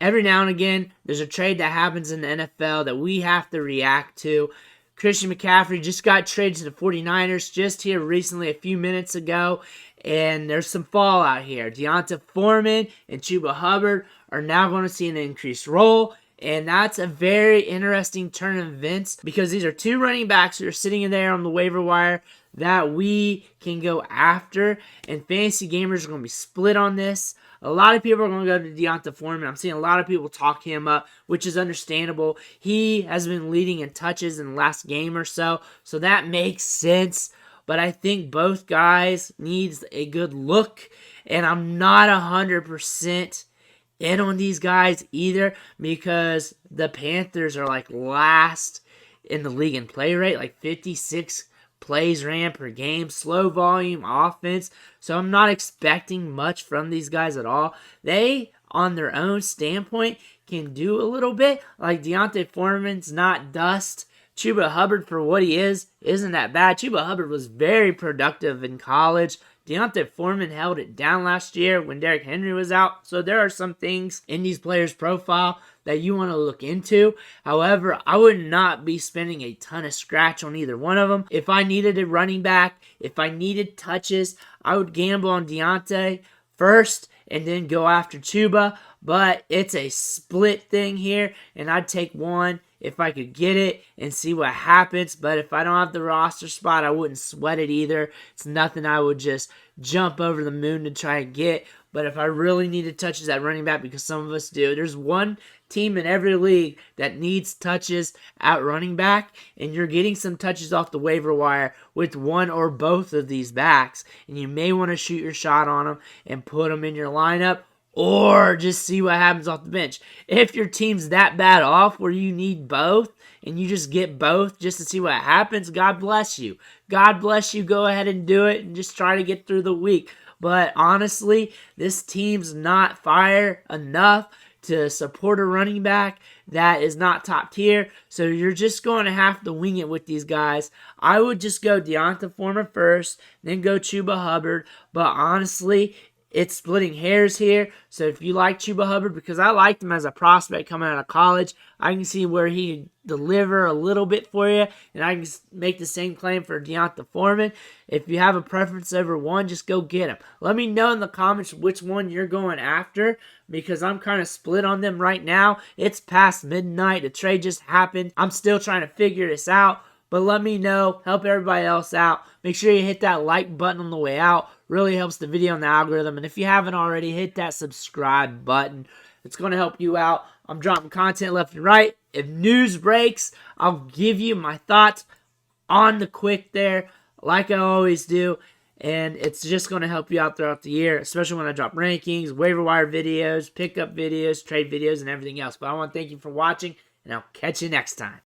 every now and again, there's a trade that happens in the NFL that we have to react to. Christian McCaffrey just got traded to the 49ers just here recently, a few minutes ago, and there's some fallout here. DOnta Foreman and Chuba Hubbard are now going to see an increased role, and that's a very interesting turn of events because these are two running backs who are sitting in there on the waiver wire that we can go after, and fantasy gamers are going to be split on this. A lot of people are going to go to DOnta Foreman. I'm seeing a lot of people talk him up, which is understandable. He has been leading in touches in the last game or so that makes sense. But I think both guys needs a good look, and I'm not 100% in on these guys either because the Panthers are like last in the league in play rate, like 56 plays ran per game, slow volume offense. So I'm not expecting much from these guys at all. They, on their own standpoint, can do a little bit. Like DOnta Foreman's not dust. Chuba Hubbard, for what he is, isn't that bad. Chuba Hubbard was very productive in college. DOnta Foreman held it down last year when Derrick Henry was out. So there are some things in these players' profile that you want to look into. However, I would not be spending a ton of scratch on either one of them. If I needed a running back, if I needed touches, I would gamble on DOnta first and then go after Chuba. But it's a split thing here, and I'd take one if I could get it and see what happens. But if I don't have the roster spot, I wouldn't sweat it either. It's nothing I would just jump over the moon to try and get. But if I really needed touches at running back, because some of us do, there's one team in every league that needs touches at running back, and you're getting some touches off the waiver wire with one or both of these backs, and you may want to shoot your shot on them and put them in your lineup, or just see what happens off the bench. If your team's that bad off where you need both, and you just get both just to see what happens, God bless you. God bless you. Go ahead and do it and just try to get through the week. But honestly, this team's not fire enough to support a running back that is not top tier. So you're just going to have to wing it with these guys. I would just go DOnta Foreman first, then go Chuba Hubbard. But honestly, it's splitting hairs here. So if you like Chuba Hubbard, because I liked him as a prospect coming out of college, I can see where he can deliver a little bit for you, and I can make the same claim for DOnta Foreman. If you have a preference over one, just go get him. Let me know in the comments which one you're going after, because I'm kind of split on them right now. It's past midnight. The trade just happened. I'm still trying to figure this out. But let me know. Help everybody else out. Make sure you hit that like button on the way out. Really helps the video and the algorithm. And if you haven't already, hit that subscribe button. It's going to help you out. I'm dropping content left and right. If news breaks, I'll give you my thoughts on the quick there, like I always do. And it's just going to help you out throughout the year, especially when I drop rankings, waiver wire videos, pickup videos, trade videos, and everything else. But I want to thank you for watching, and I'll catch you next time.